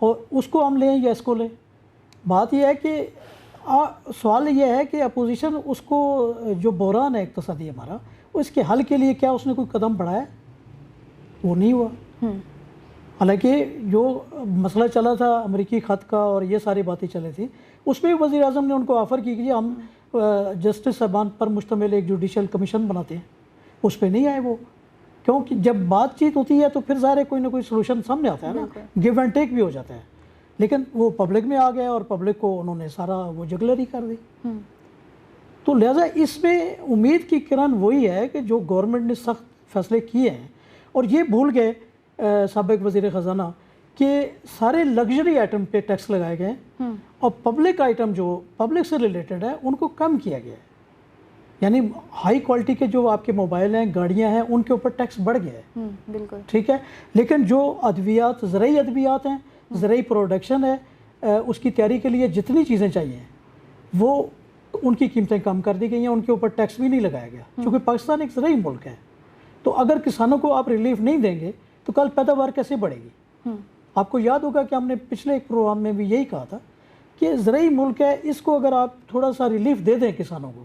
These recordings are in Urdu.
اور اس کو ہم لیں یا اس کو لیں. بات یہ ہے کہ سوال یہ ہے کہ اپوزیشن اس کو جو بحران ہے اقتصادی ہمارا, اس کے حل کے لیے کیا اس نے کوئی قدم بڑھایا؟ وہ نہیں ہوا. حالانکہ جو مسئلہ چلا تھا امریکی خط کا اور یہ ساری باتیں چلے تھیں, اس میں وزیر اعظم نے ان کو آفر کی کہ ہم جسٹس صاحبان پر مشتمل ایک جوڈیشل کمیشن بناتے ہیں. اس پہ نہیں آئے وہ, کیونکہ جب بات چیت ہوتی ہے تو پھر ظاہر ہے کوئی نہ کوئی سلوشن سامنے آتا ہے نا, گیو اینڈ ٹیک بھی ہو جاتا ہے. لیکن وہ پبلک میں آ گئے اور پبلک کو انہوں نے سارا وہ جگلری کر دی. تو لہٰذا اس میں امید کی کرن وہی ہے کہ جو گورنمنٹ نے سخت فیصلے کیے ہیں, اور یہ بھول گئے سابق وزیر خزانہ کہ سارے لگژری آئٹم پہ ٹیکس لگائے گئے ہیں اور پبلک آئٹم جو پبلک سے ریلیٹڈ ہے ان کو کم کیا گیا ہے. یعنی ہائی کوالٹی کے جو آپ کے موبائل ہیں, گاڑیاں ہیں, ان کے اوپر ٹیکس بڑھ گیا ہے. بالکل ٹھیک ہے, لیکن جو ادویات, زرعی ادویات ہیں, زرعی پروڈکشن ہے, اس کی تیاری کے لیے جتنی چیزیں چاہیے وہ ان کی قیمتیں کم کر دی گئی ہیں, ان کے اوپر ٹیکس بھی نہیں لگایا گیا, کیونکہ پاکستان ایک زرعی ملک ہے. تو اگر کسانوں کو آپ ریلیف نہیں دیں گے تو کل پیداوار کیسے بڑھے گی؟ آپ کو یاد ہوگا کہ ہم نے پچھلے ایک پروگرام میں بھی یہی کہا تھا کہ زرعی ملک ہے, اس کو اگر آپ تھوڑا سا ریلیف دے دیں کسانوں کو,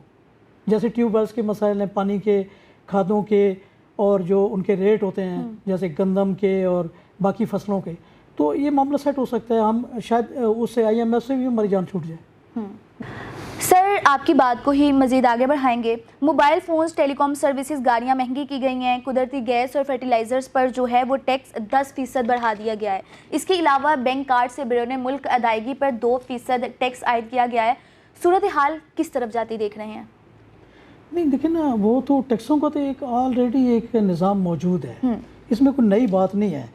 جیسے ٹیوب ویلس کے مسائل ہیں, پانی کے, کھادوں کے, اور جو ان کے ریٹ ہوتے ہیں جیسے گندم کے اور باقی فصلوں کے, تو یہ معاملہ سیٹ ہو سکتا ہے. ہم شاید اس سے IMF سے بھی ہماری جان چھوٹ جائے. سر آپ کی بات کو ہی مزید آگے بڑھائیں گے. موبائل فونز, ٹیلی کام سروسز, گاڑیاں مہنگی کی گئی ہیں, قدرتی گیس اور فرٹیلائزرز پر جو ہے وہ ٹیکس 10% بڑھا دیا گیا ہے. اس کے علاوہ بینک کارڈ سے بیرون ملک ادائیگی پر 2% ٹیکس عائد کیا گیا ہے. صورتحال کس طرف جاتی دیکھ رہے ہیں؟ نہیں دیکھیں نا, وہ تو ٹیکسوں کا تو ایک آلریڈی ایک نظام موجود ہے, اس میں کوئی نئی بات نہیں ہے.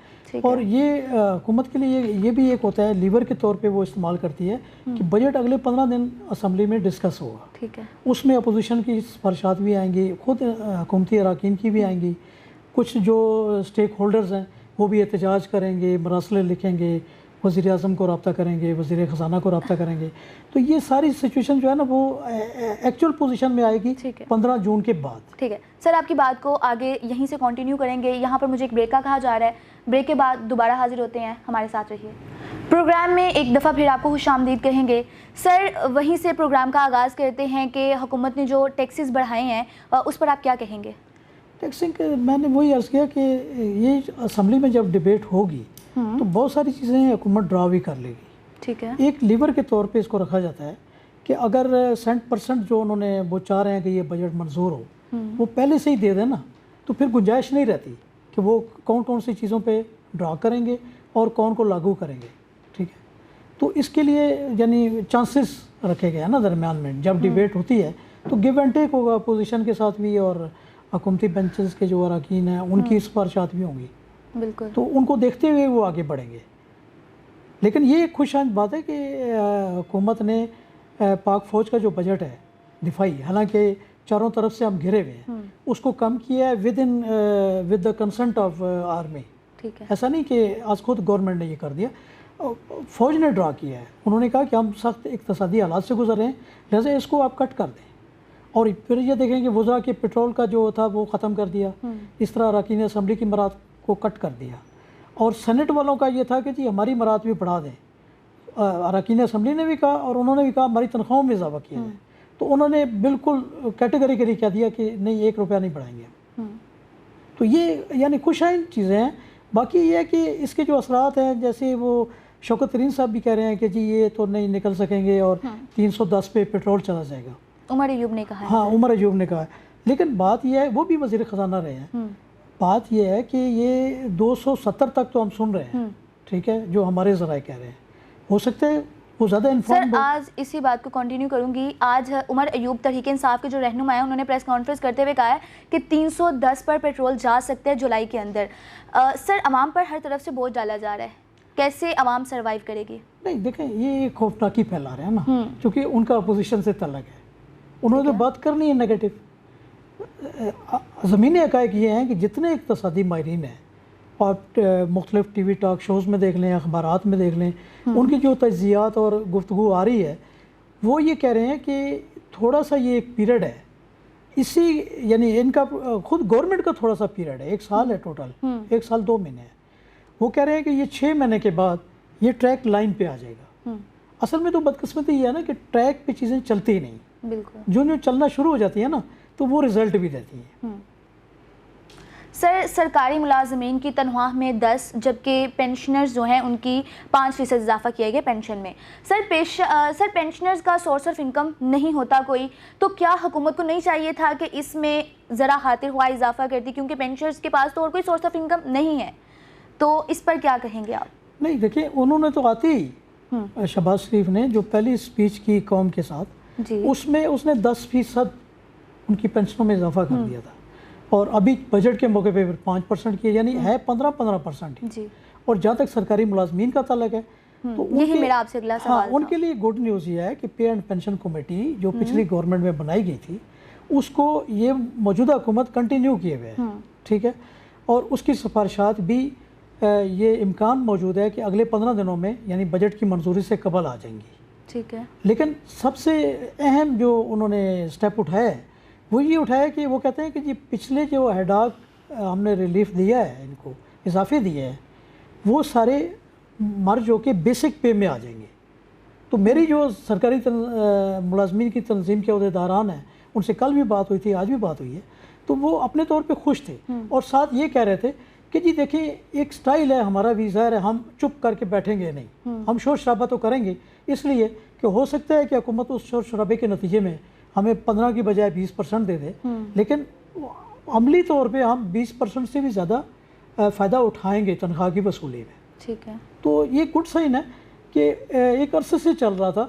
اور یہ حکومت کے لیے یہ بھی ایک ہوتا ہے, لیور کے طور پہ وہ استعمال کرتی ہے کہ بجٹ اگلے 15 دن اسمبلی میں ڈسکس ہوگا. ٹھیک ہے, اس میں اپوزیشن کی سفارشات بھی آئیں گی, خود حکومتی اراکین کی بھی آئیں گی, کچھ جو اسٹیک ہولڈرز ہیں وہ بھی احتجاج کریں گے, مراسلے لکھیں گے, وزیر اعظم کو رابطہ کریں گے, وزیر خزانہ کو رابطہ کریں گے. تو یہ ساری سچویشن جو ہے نا وہ ایکچوئل پوزیشن میں آئے گی 15 جون کے بعد. ٹھیک ہے سر, آپ کی بات کو آگے یہیں سے کنٹینیو کریں گے. یہاں پر مجھے ایک بریک کا کہا جا رہا ہے, بریک کے بعد دوبارہ حاضر ہوتے ہیں, ہمارے ساتھ رہیے. پروگرام میں ایک دفعہ پھر آپ کو خوش آمدید کہیں گے. سر وہیں سے پروگرام کا آغاز کرتے ہیں کہ حکومت نے جو ٹیکسز بڑھائے ہیں اس پر آپ کیا کہیں گے؟ ٹیکسنگ میں نے وہی عرض کیا کہ یہ اسمبلی میں جب ڈیبیٹ ہوگی تو بہت ساری چیزیں حکومت ڈرا بھی کر لے گی. ٹھیک ہے, ایک لیور کے طور پہ اس کو رکھا جاتا ہے کہ اگر 100% جو انہوں نے وہ چاہ رہے ہیں کہ یہ بجٹ منظور ہو وہ پہلے سے ہی دے دیں نا, تو پھر گنجائش نہیں رہتی کہ وہ کون کون سی چیزوں پہ ڈرا کریں گے اور کون کو لاگو کریں گے. ٹھیک ہے, تو اس کے لیے یعنی چانسز رکھے گئے ہیں نا درمیان میں. جب ڈیبیٹ ہوتی ہے تو گیو اینڈ ٹیک ہوگا اپوزیشن کے ساتھ بھی, اور حکومتی بینچز کے جو اراکین ہیں ان کی سفارشات بھی ہوں گی. بالکل, تو ان کو دیکھتے ہوئے وہ آگے بڑھیں گے. لیکن یہ ایک خوش آئند بات ہے کہ حکومت نے پاک فوج کا جو بجٹ ہے دفاعی, حالانکہ چاروں طرف سے ہم گھرے ہوئے ہیں, اس کو کم کیا ہے with the consent of army. ٹھیک ہے, ایسا نہیں کہ آج خود گورنمنٹ نے یہ کر دیا, فوج نے ڈرا کیا ہے. انہوں نے کہا کہ ہم سخت اقتصادی حالات سے گزر رہے ہیں, لہٰذا اس کو آپ کٹ کر دیں. اور پھر یہ دیکھیں کہ وزراء کے پیٹرول کا جو تھا وہ ختم کر دیا. اس طرح اراکین اسمبلی کی مراد کو کٹ کر دیا. اور سینٹ والوں کا یہ تھا کہ جی ہماری مراد بھی بڑھا دیں. اراکین اسمبلی نے بھی کہا اور انہوں نے بھی کہا ہماری تنخواہوں میں اضافہ کیا ہے. تو انہوں نے بالکل کیٹیگریکلی کہہ دیا کہ نہیں 1 روپیہ نہیں بڑھائیں گے. تو یہ یعنی خوش آئند چیزیں ہیں. باقی یہ ہے کہ اس کے جو اثرات ہیں, جیسے وہ شوکت ترین صاحب بھی کہہ رہے ہیں کہ جی یہ تو نہیں نکل سکیں گے اور 310 پہ پیٹرول چلا جائے گا. عمر ایوب نے کہا ہے. ہاں, عمر ایوب نے کہا ہے. لیکن بات یہ ہے, وہ بھی وزیر خزانہ رہے ہیں, بات یہ ہے کہ یہ 270 تک تو ہم سن رہے ہیں. ٹھیک ہے, جو ہمارے ذرائع کہہ رہے ہیں, ہو سکتا ہے وہ زیادہ انفارم. سر آج اسی بات کو کنٹینیو کروں گی. آج عمر ایوب تحریک انصاف کے جو رہنما ہیں انہوں نے پریس کانفرنس کرتے ہوئے کہا ہے کہ 310 پر پیٹرول جا سکتے ہیں جولائی کے اندر. سر عوام پر ہر طرف سے بوجھ ڈالا جا رہا ہے, کیسے عوام سروائیو کرے گی؟ نہیں دیکھیں, یہ خوفناکی پھیلا رہے ہیں نا, کیونکہ ان کا اپوزیشن سے تعلق ہے. انہوں نے تو بات کرنی ہے نیگیٹو. زمینی حقائق یہ ہیں کہ جتنے اقتصادی ماہرین ہیں, اور مختلف ٹی وی ٹاک شوز میں دیکھ لیں, اخبارات میں دیکھ لیں, ان کی جو تجزیات اور گفتگو آ رہی ہے وہ یہ کہہ رہے ہیں کہ تھوڑا سا یہ ایک پیریڈ ہے, اسی یعنی ان کا خود گورنمنٹ کا تھوڑا سا پیریڈ ہے, 1 سال ہے ٹوٹل, 1 سال 2 مہینے ہے. وہ کہہ رہے ہیں کہ یہ 6 مہینے کے بعد یہ ٹریک لائن پہ آ جائے گا. اصل میں تو بدقسمتی یہ ہے نا کہ ٹریک پہ چیزیں چلتی ہی نہیں. بالکل. جو چلنا شروع ہو جاتی ہے نا تو وہ رزلٹ بھی دیتی ہیں. سر سرکاری ملازمین کی تنخواہ میں 10 جبکہ پینشنرز جو ہیں ان کی 5% اضافہ کیا گیا پینشن میں. سر پینشنرز کا سورس آف انکم نہیں ہوتا کوئی، تو کیا حکومت کو نہیں چاہیے تھا کہ اس میں ذرا خاطر خواہ اضافہ کرتی، کیونکہ پینشنرز کے پاس تو اور کوئی سورس آف انکم نہیں ہے، تو اس پر کیا کہیں گے آپ؟ نہیں دیکھیں، انہوں نے تو آتے ہی شہباز شریف نے جو پہلی اسپیچ کی قوم کے ساتھ جی اس میں اس نے 10% ان کی پینشنوں میں اضافہ کر دیا تھا، اور ابھی بجٹ کے موقع پہ 5% کیا، یعنی ہے 15% جی. اور جہاں تک سرکاری ملازمین کا تعلق ہے تو یہی میرا آپ سے اگلا سوال ان کے لیے گڈ نیوز یہ ہے کہ پے اینڈ پینشن کمیٹی جو پچھلی گورنمنٹ میں بنائی گئی تھی اس کو یہ موجودہ حکومت کنٹینیو کیے ہوئے ہے. ٹھیک ہے، اور اس کی سفارشات بھی یہ امکان موجود ہے کہ اگلے 15 دنوں میں یعنی بجٹ کی منظوری سے قبل آ جائیں گی. ٹھیک ہے. لیکن سب سے اہم جو انہوں نے سٹیپ اٹھایا ہے وہ یہ اٹھایا کہ وہ کہتے ہیں کہ جی پچھلے جو ہیڈاک ہم نے ریلیف دیا ہے، ان کو اضافے دیے ہیں، وہ سارے مرج ہو کے بیسک پے میں آ جائیں گے. تو میری جو سرکاری ملازمین کی تنظیم کے عہدیداران ہیں ان سے کل بھی بات ہوئی تھی، آج بھی بات ہوئی ہے، تو وہ اپنے طور پہ خوش تھے اور ساتھ یہ کہہ رہے تھے کہ جی دیکھیں ایک سٹائل ہے ہمارا بھی، ظاہر ہے ہم چپ کر کے بیٹھیں گے نہیں، ہم شور شرابہ تو کریں گے، اس لیے کہ ہو سکتا ہے کہ حکومت اس شور شرابے کے نتیجے میں ہمیں 15 کی بجائے 20% دے دے، لیکن عملی طور پہ ہم 20% سے بھی زیادہ فائدہ اٹھائیں گے تنخواہ کی وصولی میں. ٹھیک ہے. تو یہ گڈ سائن ہے کہ ایک عرصے سے چل رہا تھا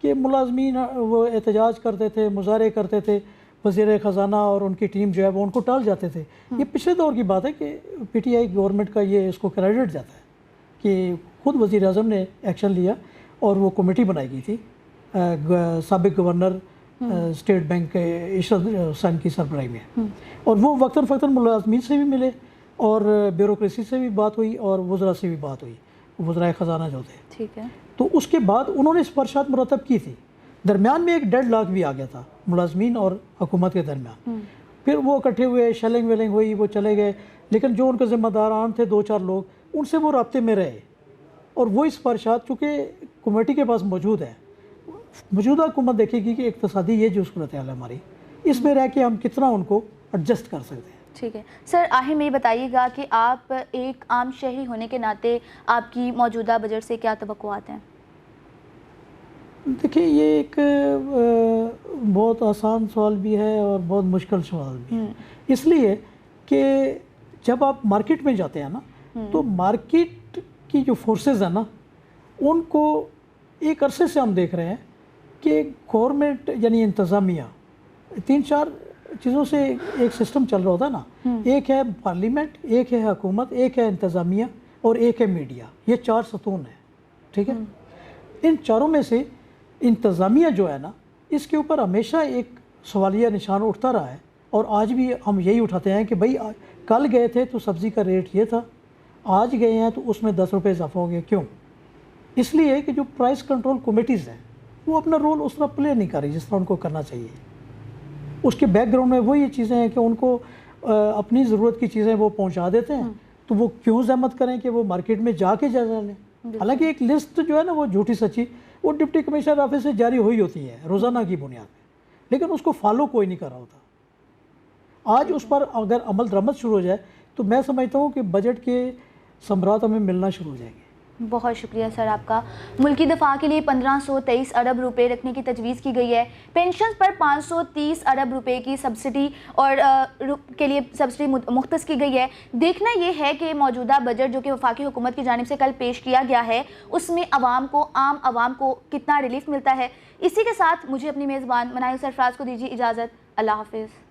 کہ ملازمین وہ احتجاج کرتے تھے، مظاہرے کرتے تھے، وزیر خزانہ اور ان کی ٹیم جو ہے وہ ان کو ٹال جاتے تھے. یہ پچھلے دور کی بات ہے کہ پی ٹی آئی گورنمنٹ کا یہ اس کو کریڈٹ جاتا ہے کہ خود وزیر اعظم نے ایکشن لیا اور وہ کمیٹی بنائی گئی تھی سابق گورنر اسٹیٹ بینک عشرت حسین کی سربراہی میں، اور وہ وقتاً فوقتاً ملازمین سے بھی ملے اور بیوروکریسی سے بھی بات ہوئی اور وزراء سے بھی بات ہوئی، وزرائے خزانہ جو تھے. ٹھیک ہے. تو اس کے بعد انہوں نے سفارشات مرتب کی تھی. درمیان میں ایک ڈیڈ لاک بھی آ گیا تھا ملازمین اور حکومت کے درمیان، پھر وہ اکٹھے ہوئے، شیلنگ ویلنگ ہوئی، وہ چلے گئے، لیکن جو ان کے ذمہ داران تھے 2-4 لوگ ان سے وہ رابطے میں رہے، اور وہی سفارشات چونکہ کمیٹی کے پاس موجود ہے، موجودہ حکومت دیکھے گی کہ اقتصادی یہ جو صورتحال ہے ہماری، اس میں رہ کے ہم کتنا ان کو ایڈجسٹ کر سکتے ہیں. ٹھیک ہے. سر آخر میں یہ بتائیے گا کہ آپ ایک عام شہری ہونے کے ناطے آپ کی موجودہ بجٹ سے کیا توقعات ہیں؟ دیکھیں یہ ایک بہت آسان سوال بھی ہے اور بہت مشکل سوال بھی ہے، اس لیے کہ جب آپ مارکیٹ میں جاتے ہیں نا تو مارکیٹ کی جو فورسز ہیں نا ان کو ایک عرصے سے ہم دیکھ رہے ہیں کہ گورنمنٹ یعنی انتظامیہ 3-4 چیزوں سے ایک سسٹم چل رہا ہوتا ہے نا، ایک ہے پارلیمنٹ، ایک ہے حکومت، ایک ہے انتظامیہ اور ایک ہے میڈیا. یہ 4 ستون ہیں. ٹھیک ہے. ان چاروں میں سے انتظامیہ جو ہے نا اس کے اوپر ہمیشہ ایک سوالیہ نشان اٹھتا رہا ہے، اور آج بھی ہم یہی اٹھاتے ہیں کہ بھائی کل گئے تھے تو سبزی کا ریٹ یہ تھا، آج گئے ہیں تو اس میں 10 روپے اضافہ ہو گیا. کیوں؟ اس لیے کہ جو پرائس کنٹرول کمیٹیز ہیں وہ اپنا رول اس طرح پلے نہیں کر رہی جس طرح ان کو کرنا چاہیے. اس کے بیک گراؤنڈ میں وہ یہ چیزیں ہیں کہ ان کو اپنی ضرورت کی چیزیں وہ پہنچا دیتے ہیں، تو وہ کیوں زحمت کریں کہ وہ مارکیٹ میں جا کے جائزہ لیں. حالانکہ ایک لسٹ جو ہے نا وہ جھوٹی سچی وہ ڈپٹی کمشنر آفس سے جاری ہوئی ہوتی ہے روزانہ کی بنیاد پہ، لیکن اس کو فالو کوئی نہیں کر رہا ہوتا. آج اس پر اگر عمل درآمد شروع ہو جائے تو میں سمجھتا ہوں کہ بجٹ کے ثمرات ہمیں ملنا شروع ہو جائیں گے. بہت شکریہ سر آپ کا. ملکی دفاع کے لیے 1523 ارب روپے رکھنے کی تجویز کی گئی ہے. پینشنز پر 530 ارب روپے کی سبسڈی اور کے لیے سبسڈی مختص کی گئی ہے. دیکھنا یہ ہے کہ موجودہ بجٹ جو کہ وفاقی حکومت کی جانب سے کل پیش کیا گیا ہے اس میں عام عوام کو کتنا ریلیف ملتا ہے. اسی کے ساتھ مجھے اپنی میزبان مناہل سرفراز کو دیجیے اجازت. اللہ حافظ.